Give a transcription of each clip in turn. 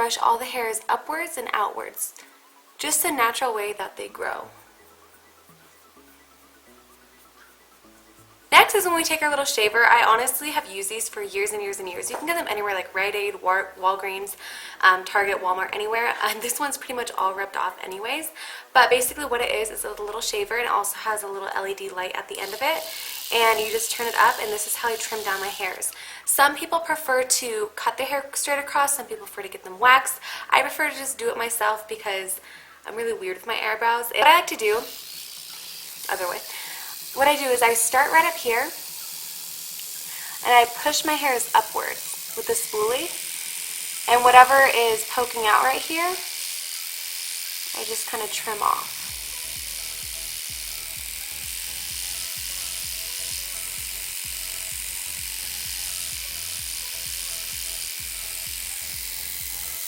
brush all the hairs upwards and outwards, just the natural way that they grow. Next is when we take our little shaver. I honestly have used these for years and years and years. You can get them anywhere like Rite Aid, Walgreens, Target, Walmart, anywhere. And this one's pretty much all rubbed off anyways. But basically what it is a little shaver, and it also has a little LED light at the end of it. And you just turn it up, and this is how I trim down my hairs. Some people prefer to cut their hair straight across. Some people prefer to get them waxed. I prefer to just do it myself because I'm really weird with my eyebrows. What I like to do, other way. What I do is I start right up here and I push my hairs upward with the spoolie, and whatever is poking out right here, I just kind of trim off.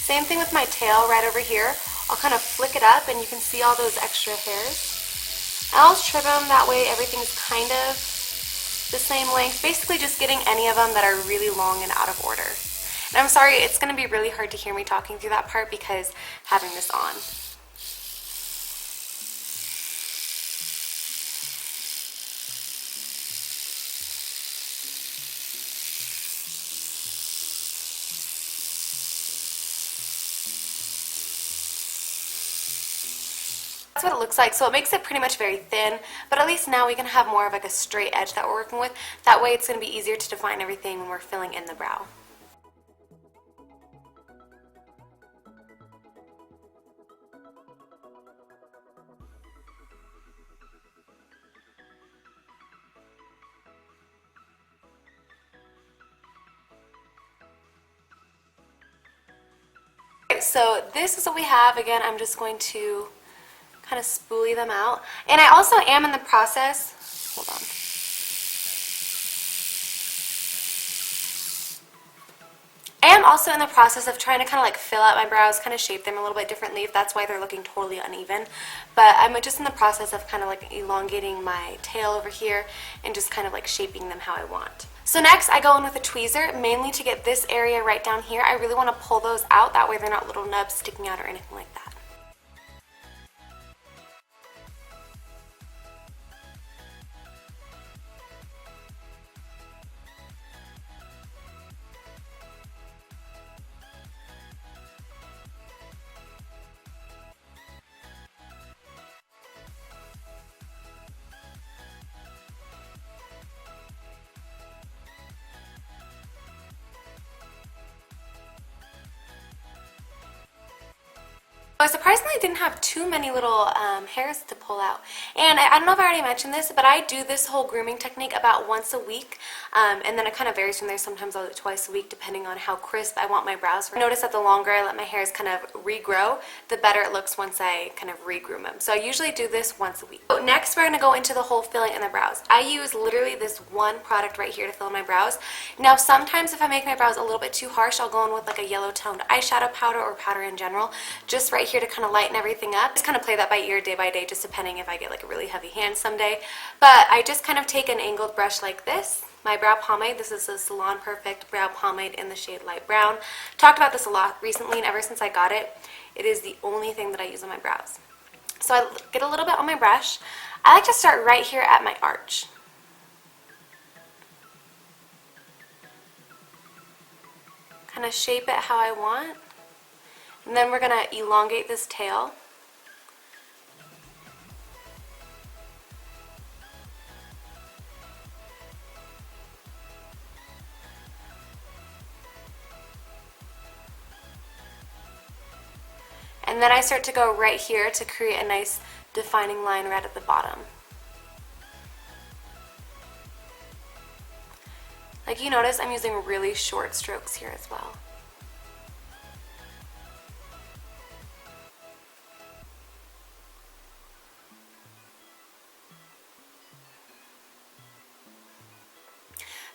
Same thing with my tail right over here. I'll kind of flick it up and you can see all those extra hairs. I always trim them, that way everything's kind of the same length. Basically just getting any of them that are really long and out of order. And I'm sorry, it's going to be really hard to hear me talking through that part because having this on. That's what it looks like. So it makes it pretty much very thin, but at least now we can have more of like a straight edge that we're working with. That way it's going to be easier to define everything when we're filling in the brow. So this is what we have. Again, I'm just going to kind of spoolie them out. And I also am in the process, hold on. I am also in the process of trying to kind of like fill out my brows, kind of shape them a little bit differently, if that's why they're looking totally uneven. But I'm just in the process of kind of like elongating my tail over here and just kind of like shaping them how I want. So next I go in with a tweezer, mainly to get this area right down here. I really want to pull those out, that way they're not little nubs sticking out or anything like that. I surprisingly didn't have too many little hairs to pull out. And I don't know if I already mentioned this, but I do this whole grooming technique about once a week. And then it kind of varies from there. Sometimes I'll do it twice a week depending on how crisp I want my brows. I notice that the longer I let my hairs kind of regrow, the better it looks once I kind of regroom them. So I usually do this once a week. So next we're going to go into the whole filling in the brows. I use literally this one product right here to fill in my brows. Now sometimes if I make my brows a little bit too harsh, I'll go in with like a yellow toned eyeshadow powder or powder in general, just right here to kind of lighten everything up. Just kind of play that by ear day by day, just depending if I get like a really heavy hand someday. But I just kind of take an angled brush like this. My brow pomade, this is a Salon Perfect brow pomade in the shade light brown. Talked about this a lot recently, and ever since I got it, it is the only thing that I use on my brows. So I get a little bit on my brush. I like to start right here at my arch. Kind of shape it how I want. And then we're going to elongate this tail. And then I start to go right here to create a nice defining line right at the bottom. Like you notice, I'm using really short strokes here as well.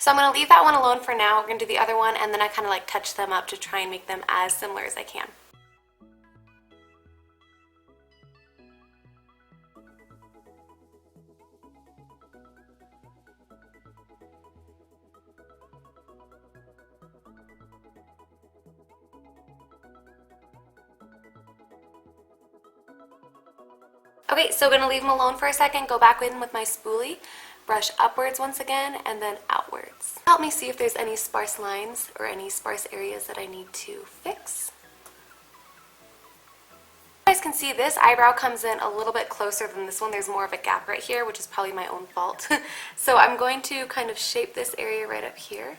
So I'm going to leave that one alone for now. We're going to do the other one, and then I kind of like touch them up to try and make them as similar as I can. Okay, so I'm going to leave them alone for a second, go back in with my spoolie, brush upwards once again, and then outwards. Help me see if there's any sparse lines or any sparse areas that I need to fix. You guys can see this eyebrow comes in a little bit closer than this one. There's more of a gap right here, which is probably my own fault. So I'm going to kind of shape this area right up here.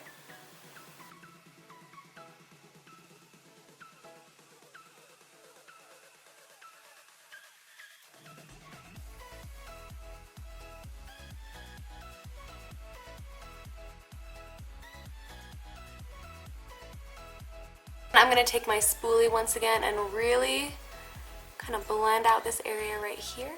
I'm going to take my spoolie once again and really kind of blend out this area right here.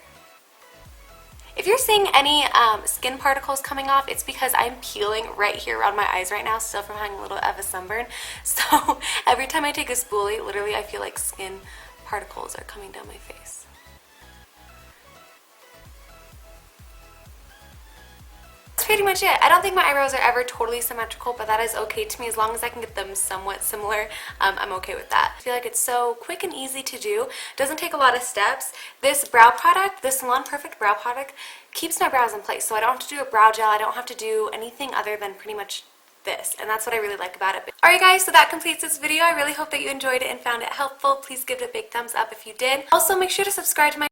If you're seeing any skin particles coming off, it's because I'm peeling right here around my eyes right now, still from having a little of a sunburn. So every time I take a spoolie, literally I feel like skin particles are coming down my face. That's pretty much it. I don't think my eyebrows are ever totally symmetrical, but that is okay to me as long as I can get them somewhat similar. I'm okay with that. I feel like it's so quick and easy to do. Doesn't take a lot of steps. This brow product, this Salon Perfect brow product, keeps my brows in place. So I don't have to do a brow gel. I don't have to do anything other than pretty much this, and that's what I really like about it. Alright guys, so that completes this video. I really hope that you enjoyed it and found it helpful. Please give it a big thumbs up if you did. Also, make sure to subscribe to my